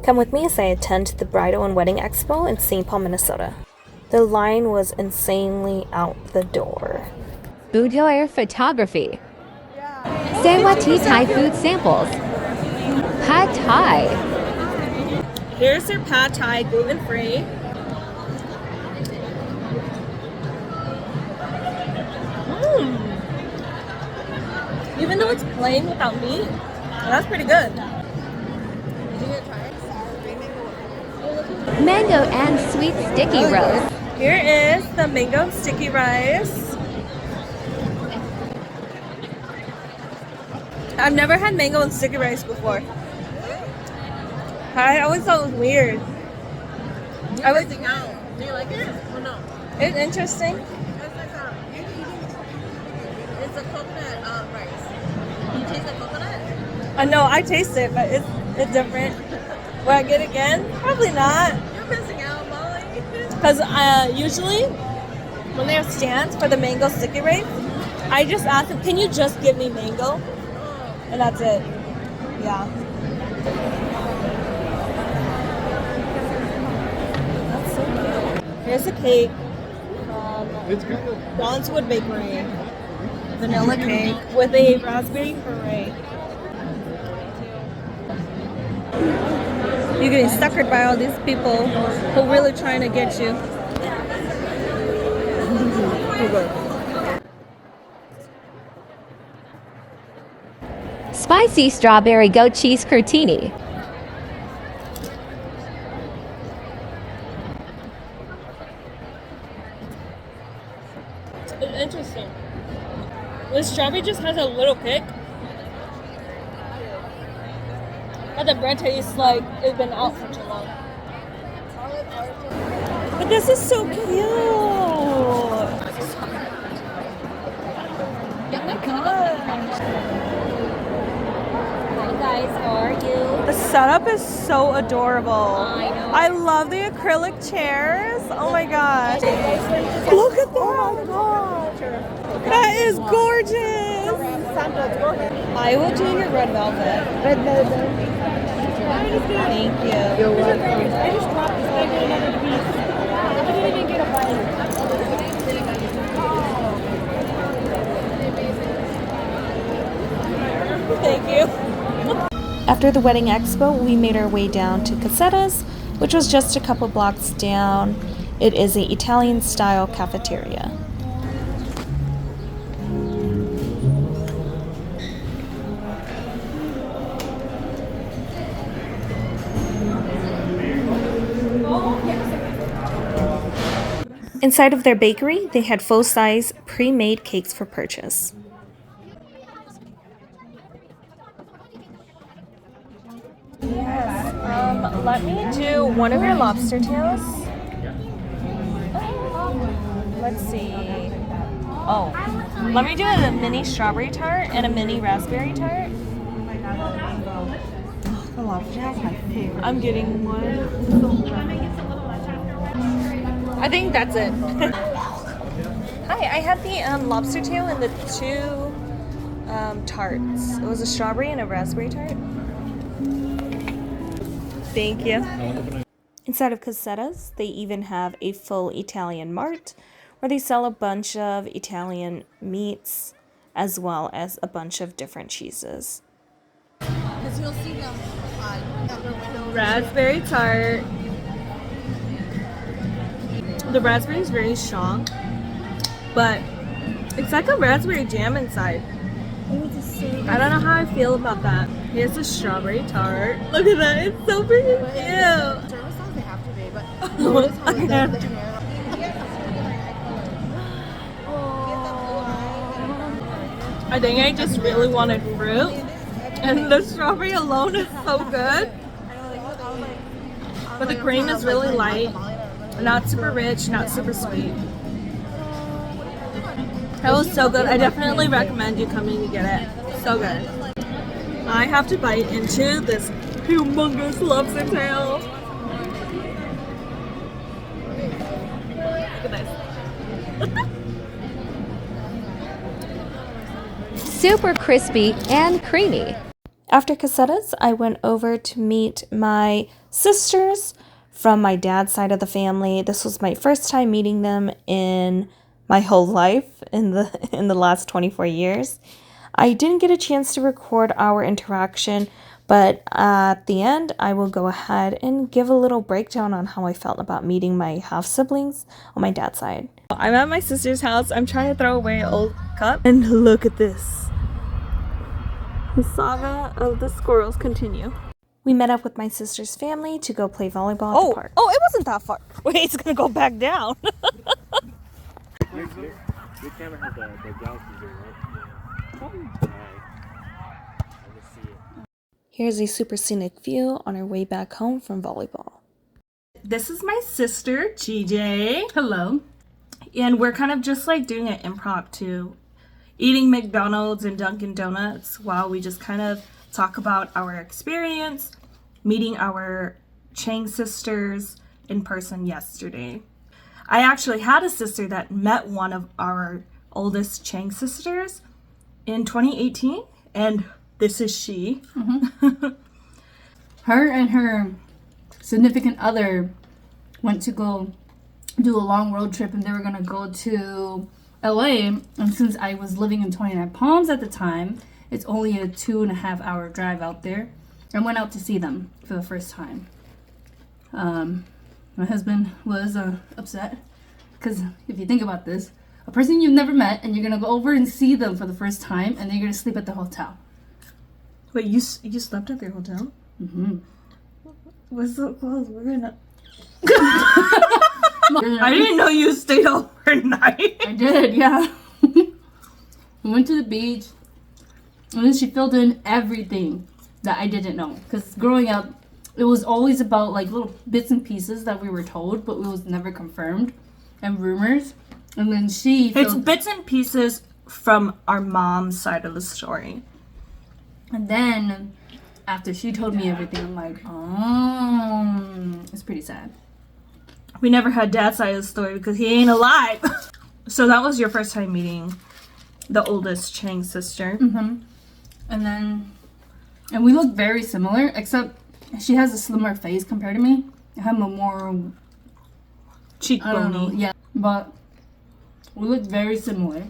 Come with me as I attend the Bridal and Wedding Expo in St. Paul, Minnesota. The line was insanely out the door. Boudoir photography. Sangwati Thai food samples. Pad Thai. Here's their Pad Thai, gluten-free. Even though it's plain without meat, that's pretty good. Mango and sweet sticky roast. Here is the mango sticky rice. I've never had mango and sticky rice before. I always thought it was weird. I was thinking, do you like it or no? It's interesting. It's like it's a coconut rice. You taste the coconut? No, I taste it, but it's different. Will I get it again? Probably not. You're missing out, Molly. Because usually when they have stands for the mango sticky rice, I just ask them, can you just give me mango? And that's it. Yeah. That's so cute. Here's a cake from Bronzewood Bakery. Vanilla cake with a raspberry puree. You're getting suckered by all these people who are really trying to get you. Spicy strawberry goat cheese crotini. It's interesting. The strawberry just has a little kick. But the bread tastes like it's been out for too long. But this is so cute. Oh my god. Hi guys, how are you? The setup is so adorable. I know. I love the acrylic chairs. Oh my gosh. Look at that. Oh my gosh. That is gorgeous. I will do your red velvet. Red velvet. Thank you. You're welcome. I just dropped this. I did another piece. I didn't even get a bite. Thank you. After the Wedding Expo, we made our way down to Casetta's, which was just a couple blocks down. It is an Italian-style cafeteria. Inside of their bakery, they had full-size, pre-made cakes for purchase. Yes, let me do one of your lobster tails. Let's see. Oh, let me do a mini strawberry tart and a mini raspberry tart. The lobster tail is my favorite. I'm getting one. I think that's it. Hi, I had the lobster tail and the two tarts. It was a strawberry and a raspberry tart. Thank you. Inside of Casetta's, they even have a full Italian mart where they sell a bunch of Italian meats as well as a bunch of different cheeses. Because you'll see them at their window. Raspberry tart. The raspberry is very strong, but it's like a raspberry jam inside. I don't know how I feel about that. Here's the strawberry tart. Look at that, it's so pretty cute. Service songs they have to be, but notice how they have the hair. I think I just really wanted fruit, and the strawberry alone is so good. But the cream is really light, not super rich, not super sweet. That was so good. I definitely recommend you coming to get it. So good. I have to bite into this humongous lobster tail. Look at this. Super crispy and creamy. After Casetas, I went over to meet my sisters from my dad's side of the family. This was my first time meeting them in my whole life in the last 24 years. I didn't get a chance to record our interaction, but at the end, I will go ahead and give a little breakdown on how I felt about meeting my half-siblings on my dad's side. I'm at my sister's house. I'm trying to throw away an old cup. And look at this. The saga of the squirrels continue. We met up with my sister's family to go play volleyball at the park. Oh, it wasn't that far. Wait, it's gonna go back down. Your camera has the galaxy zoom, right? Alright. Let me see it. Here's a super scenic view on our way back home from volleyball. This is my sister, GJ. Hello. And we're kind of just like doing an impromptu, eating McDonald's and Dunkin' Donuts while we just kind of talk about our experience meeting our Chang sisters in person yesterday. I actually had a sister that met one of our oldest Chang sisters in 2018, and this is she. Mm-hmm. Her and her significant other went to go do a long road trip, and they were going to go to LA. And since I was living in 29 Palms at the time, it's only a 2.5 hour drive out there. I went out to see them for the first time. My husband was upset because if you think about this, a person you've never met and you're going to go over and see them for the first time, and then you're going to sleep at the hotel. Wait, you slept at their hotel? Mm-hmm. We're so close. We're gonna. I didn't know you stayed overnight. I did, yeah. We went to the beach, and then she filled in everything that I didn't know. Because growing up, it was always about like little bits and pieces that we were told, but it was never confirmed, and rumors. And then it's bits and pieces from our mom's side of the story. And then after she told me everything, I'm like, oh, it's pretty sad. We never had dad's side of the story because he ain't alive. So that was your first time meeting the oldest Chang sister. Mm-hmm. And we look very similar, except she has a slimmer face compared to me. I have a more cheekbone. Yeah, but we look very similar.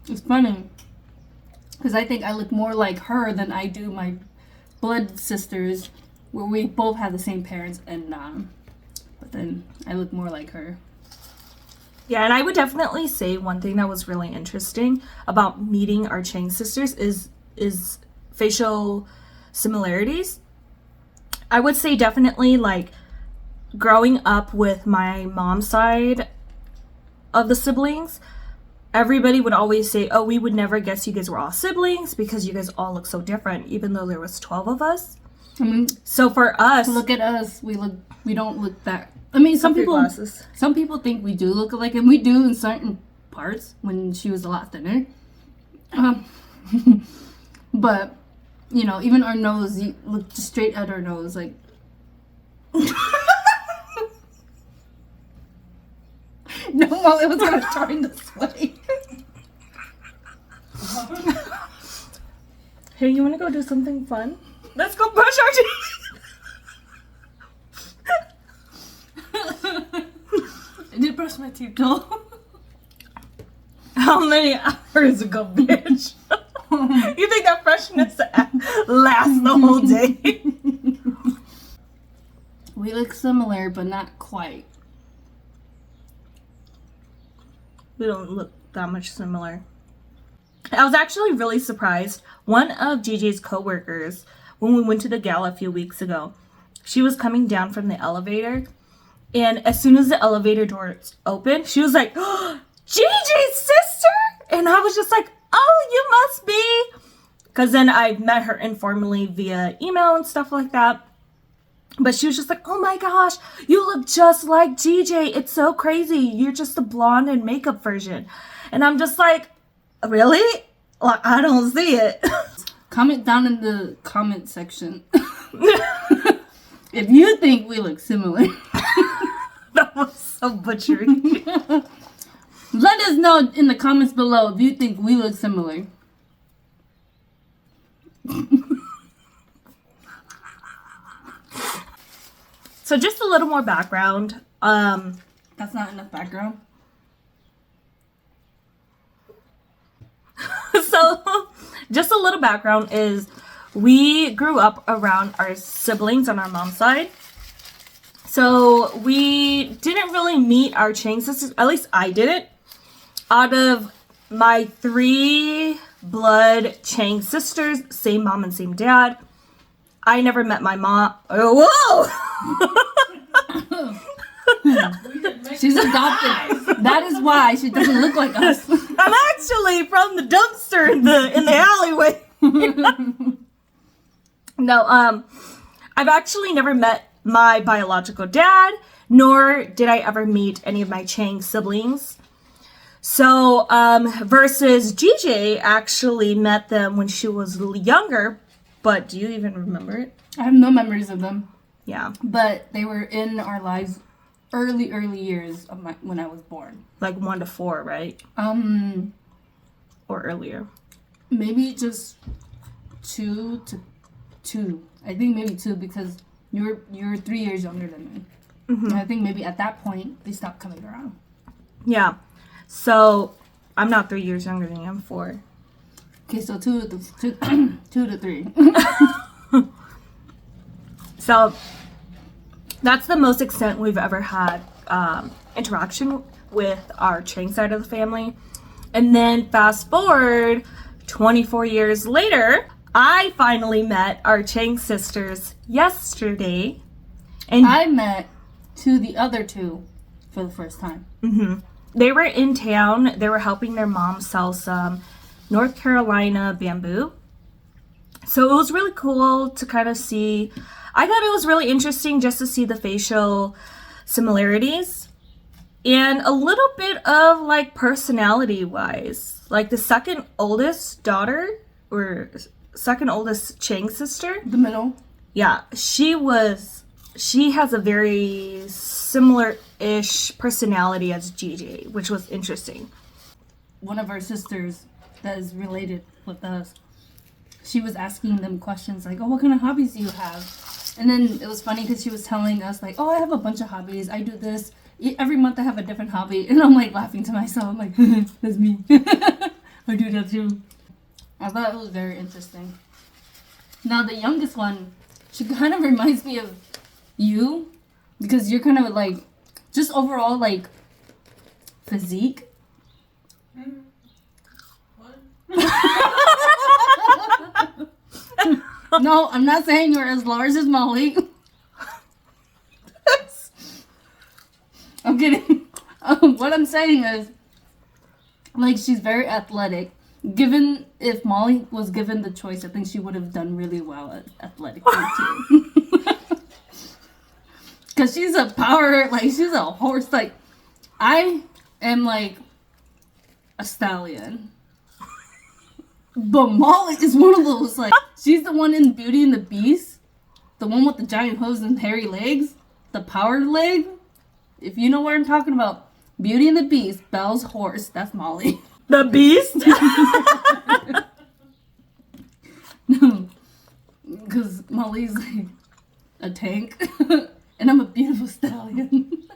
It's funny because I think I look more like her than I do my blood sisters, where we both have the same parents, and but then I look more like her. Yeah, and I would definitely say one thing that was really interesting about meeting our Chang sisters is facial similarities. I would say definitely like growing up with my mom's side of the siblings, everybody would always say, oh, we would never guess you guys were all siblings because you guys all look so different, even though there was 12 of us. I mean, so for us, look at us. We don't look that. I mean, some people think we do look alike, and we do in certain parts when she was a lot thinner. But you know, even our nose, you look just straight at our nose, like. No, well, it was gonna turn this way. Hey, you want to go do something fun? Let's go brush our teeth. I did brush my teeth though. How many hours ago, bitch? You think that freshness lasts the whole day? We look similar, but not quite. We don't look that much similar. I was actually really surprised. One of GJ's coworkers, when we went to the gala a few weeks ago, she was coming down from the elevator, and as soon as the elevator doors opened, she was like, oh, GJ's sister? And I was just like, oh, you must be. Because then I met her informally via email and stuff like that. But she was just like, oh my gosh, you look just like GJ. It's so crazy. You're just the blonde and makeup version. And I'm just like, really? Like, I don't see it. Comment down in the comment section if you think we look similar. That was so butchery. Let us know in the comments below if you think we look similar. So just a little more background. That's not enough background. So just a little background is we grew up around our siblings on our mom's side. So we didn't really meet our Chang sisters. At least I didn't. Out of my 3 blood Chang sisters, same mom and same dad, I never met my mom. Oh, whoa! She's adopted. That is why she doesn't look like us. I'm actually from the dumpster in the alleyway. No, I've actually never met my biological dad, nor did I ever meet any of my Chang siblings. So, versus GJ actually met them when she was younger, but do you even remember it? I have no memories of them. Yeah. But they were in our lives early years of when I was born. Like 1 to 4, right? Or earlier. Maybe just 2 to 2. I think maybe 2 because you're 3 years younger than me. And I think maybe at that point they stopped coming around. Yeah. So I'm not 3 years younger than you. I'm 4. Okay, so 2 to 3. So that's the most extent we've ever had interaction with our Chang side of the family. And then fast forward 24 years later, I finally met our Chang sisters yesterday. And I met the other 2 for the first time. they were in town. They were helping their mom sell some North Carolina bamboo. So it was really cool to kind of see. I thought it was really interesting just to see the facial similarities and a little bit of like personality wise. Like the second oldest daughter or second oldest Chang sister. The middle. Yeah, she has a very similar-ish personality as GJ, which was interesting. One of our sisters that is related with us, she was asking them questions like, oh, what kind of hobbies do you have? And then it was funny because she was telling us like, oh, I have a bunch of hobbies. I do this. Every month I have a different hobby. And I'm like laughing to myself. I'm like, that's me. I do that too. I thought it was very interesting. Now the youngest one, she kind of reminds me of you because you're kind of like, just overall like physique. No, I'm not saying you're as large as Molly. I'm kidding. What I'm saying is, like, she's very athletic. Given if Molly was given the choice, I think she would have done really well at athletically too. Cause she's a power, like she's a horse. Like I am like a stallion. But Molly is one of those, like, she's the one in Beauty and the Beast. The one with the giant hooves and hairy legs. The power leg. If you know what I'm talking about. Beauty and the Beast, Belle's horse, that's Molly. The Beast? No. Because Molly's like a tank. And I'm a beautiful stallion.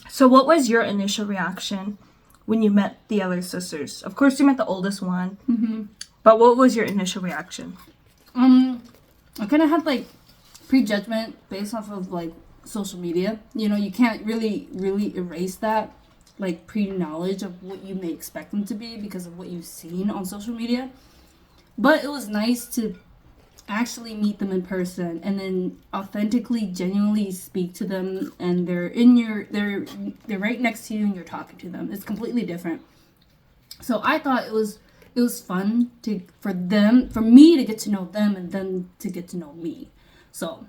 So what was your initial reaction when you met the other sisters? Of course, you met the oldest one. Mm-hmm. But what was your initial reaction? I kind of had like prejudgment based off of like social media. You know, you can't really erase that like pre-knowledge of what you may expect them to be because of what you've seen on social media. But it was nice to actually meet them in person and then authentically, genuinely speak to them, and they're right next to you and you're talking to them. It's completely different. So I thought it was fun for me to get to know them and them to get to know me. So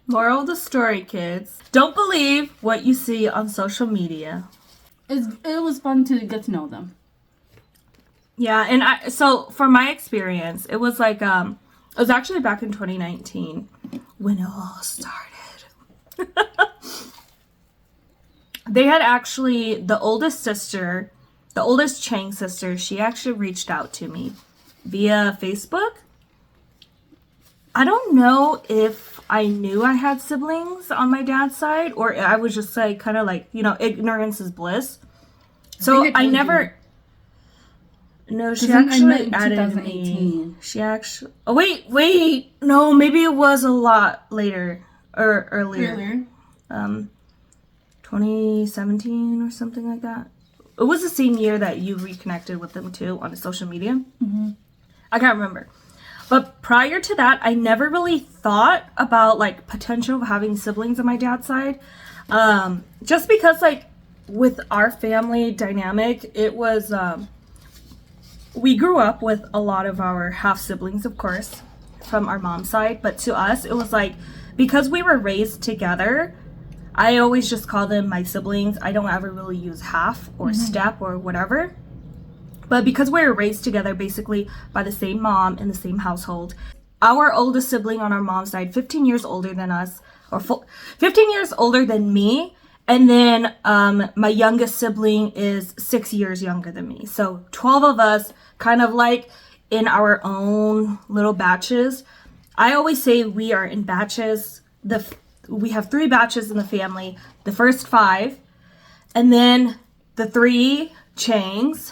moral of the story, kids, don't believe what you see on social media. It was fun to get to know them. Yeah, and so for my experience, it was like it was actually back in 2019 when it all started. They had actually, the oldest Chang sister, she actually reached out to me via Facebook. I don't know if I knew I had siblings on my dad's side, or I was just like, kind of like, you know, ignorance is bliss. So I never. No, she actually added me. She actually. Oh wait. No, maybe it was a lot later or earlier. 2017 or something like that. It was the same year that you reconnected with them too on social media. I can't remember. But prior to that, I never really thought about like potential of having siblings on my dad's side. Just because like with our family dynamic, it was we grew up with a lot of our half siblings, of course, from our mom's side. But to us, it was like because we were raised together, I always just call them my siblings. I don't ever really use half or step or whatever. But because we were raised together basically by the same mom in the same household, our oldest sibling on our mom's side, 15 years older than us, or 15 years older than me. And then my youngest sibling is 6 years younger than me. So 12 of us kind of like in our own little batches. I always say we are in batches. We have 3 batches in the family. The first 5, and then the 3 Changs,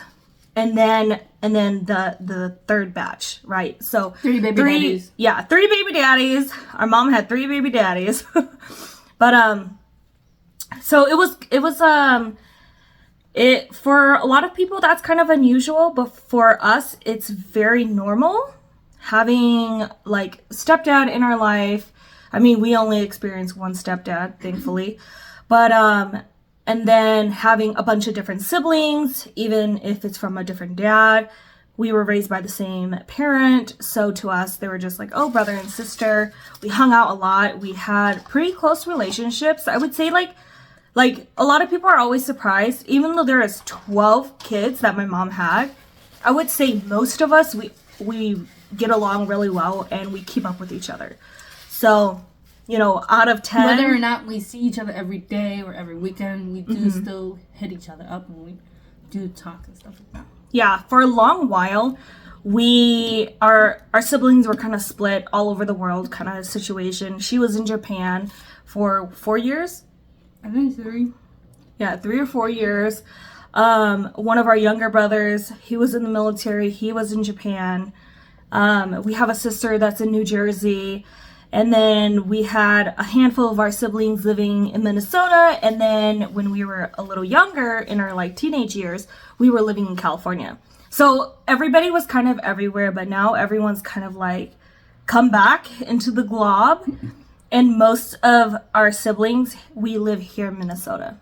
and then the third batch, right? So 3 baby daddies. Yeah, 3 baby daddies. Our mom had 3 baby daddies. But so it for a lot of people that's kind of unusual, but for us it's very normal having like stepdad in our life. I mean, we only experienced one stepdad, thankfully. But, and then having a bunch of different siblings, even if it's from a different dad. We were raised by the same parent. So to us, they were just like, oh, brother and sister. We hung out a lot. We had pretty close relationships. I would say like a lot of people are always surprised, even though there is 12 kids that my mom had. I would say most of us, we get along really well and we keep up with each other. So, you know, out of 10... Whether or not we see each other every day or every weekend, we do still hit each other up and we do talk and stuff like that. Yeah, for a long while, our siblings were kind of split all over the world kind of situation. She was in Japan for 4 years. I think 3. Yeah, 3 or 4 years. One of our younger brothers, he was in the military. He was in Japan. We have a sister that's in New Jersey. And then we had a handful of our siblings living in Minnesota. And then when we were a little younger, in our like teenage years, we were living in California. So everybody was kind of everywhere, but now everyone's kind of like come back into the glob. And most of our siblings, we live here in Minnesota.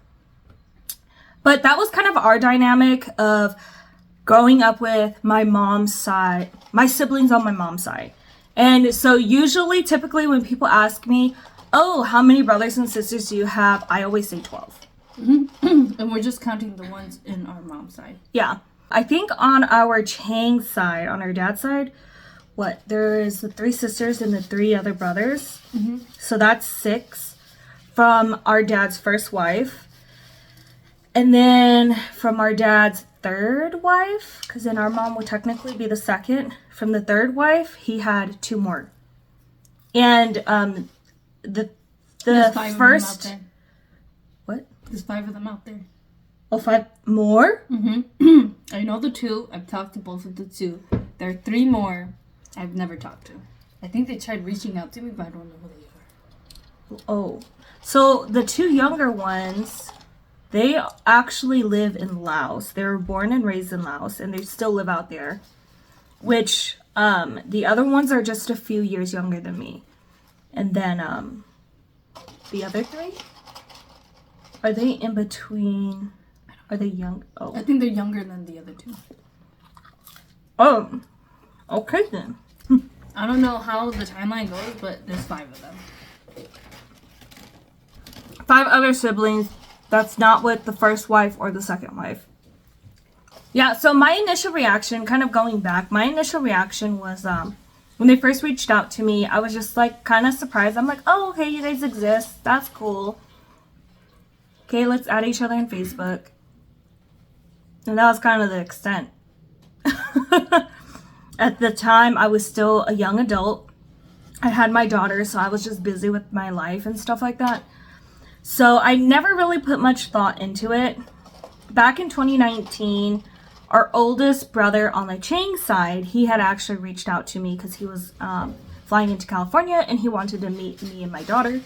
But that was kind of our dynamic of growing up with my mom's side, my siblings on my mom's side. And so usually, typically when people ask me, oh, how many brothers and sisters do you have? I always say 12. And we're just counting the ones in our mom's side. Yeah. I think on our Chang side, on our dad's side, there's the 3 sisters and the 3 other brothers. So that's 6 from our dad's first wife. And then from our dad's third wife, because then our mom would technically be the second. From the third wife, he had 2 more. And the first... What? There's 5 of them out there. Oh, 5 more? I know the 2. I've talked to both of the 2. There are 3 more I've never talked to. I think they tried reaching out to me, but I don't know who they are. Oh. So the 2 younger ones... They actually live in Laos. They were born and raised in Laos, and they still live out there. Which, the other ones are just a few years younger than me. And then, the other 3? Are they in between? Are they young? Oh. I think they're younger than the other 2. Oh. Okay, then. I don't know how the timeline goes, but there's 5 of them. 5 other siblings. That's not with the first wife or the second wife. Yeah, so my initial reaction, kind of going back, my initial reaction was when they first reached out to me, I was just like kind of surprised. I'm like, oh, okay, you guys exist. That's cool. Okay, let's add each other on Facebook. And that was kind of the extent. At the time, I was still a young adult. I had my daughter, so I was just busy with my life and stuff like that. So I never really put much thought into it. Back in 2019, our oldest brother on the Chang side, he had actually reached out to me because he was flying into California and he wanted to meet me and my daughter.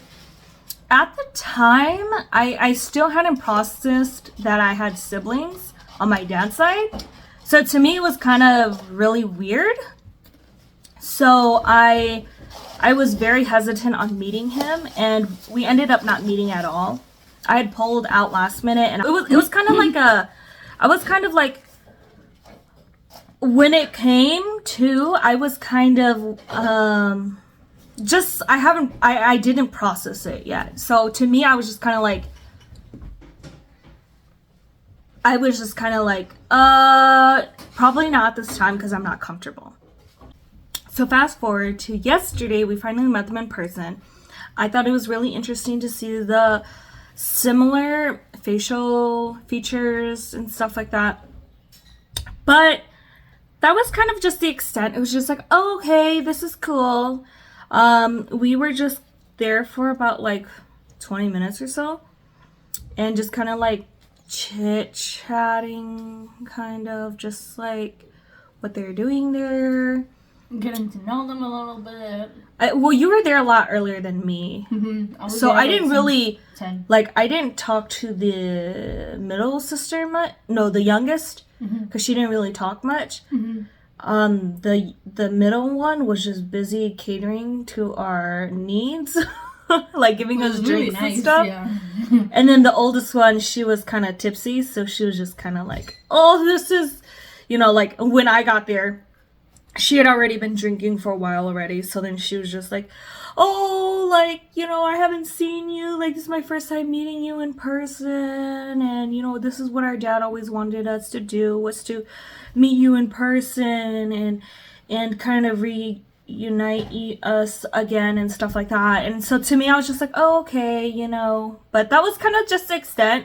At the time, I still hadn't processed that I had siblings on my dad's side. So to me, it was kind of really weird. So I was very hesitant on meeting him, and we ended up not meeting at all. I had pulled out last minute, and it was kind of like I was kind of like, when it came to, I was kind of I didn't process it yet. So to me, I was just kind of like, probably not this time because I'm not comfortable. So fast forward to yesterday, we finally met them in person. I thought it was really interesting to see the similar facial features and stuff like that. But that was kind of just the extent. It was just like, oh, okay, this is cool. We were just there for about like 20 minutes or so. And just kind of like chit-chatting, kind of just like what they're doing there. Getting to know them a little bit. Well, you were there a lot earlier than me. Mm-hmm. So I didn't really, 10. like, I didn't talk to the middle sister much. No, the youngest, because she didn't really talk much. The middle one was just busy catering to our needs, like giving us drinks and stuff. Yeah. And then the oldest one, she was kind of tipsy, so she was just kind of like, oh, this is, like when I got there, she had already been drinking for a while already. So then she was just like, oh, like, I haven't seen you. Like, this is my first time meeting you in person. And, this is what our dad always wanted us to do, was to meet you in person and kind of reunite us again and stuff like that. And so to me, I was just like, oh, okay, But that was kind of just the extent.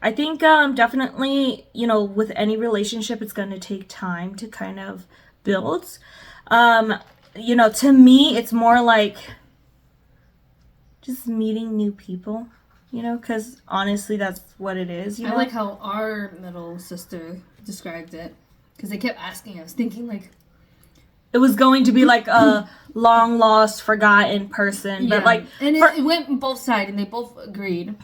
I think definitely, with any relationship, it's going to take time to kind of build. To me, it's more like just meeting new people, because honestly, that's what it is. I like how our middle sister described it, because they kept asking us, thinking like it was going to be like a long lost, forgotten person, but like, and it went on both sides, and they both agreed.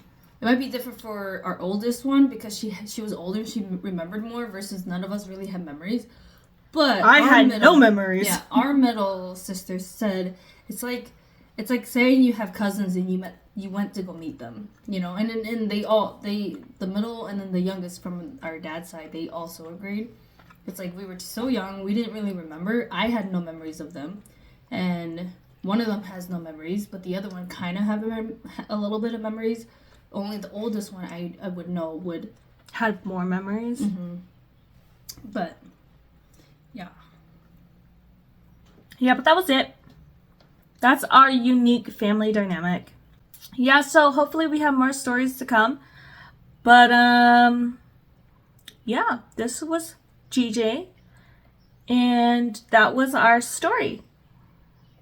It might be different for our oldest one because she was older, she remembered more, versus none of us really had memories. But I had no memories. Yeah, our middle sister said it's like saying you have cousins and you went to go meet them, and the middle and then the youngest from our dad's side, they also agreed. It's like we were so young, we didn't really remember. I had no memories of them, and one of them has no memories, but the other one kind of have a little bit of memories. Only the oldest one I would know would had more memories. But yeah, but that was it. That's our unique family dynamic. Yeah, so hopefully we have more stories to come. But yeah, this was GJ, and that was our story.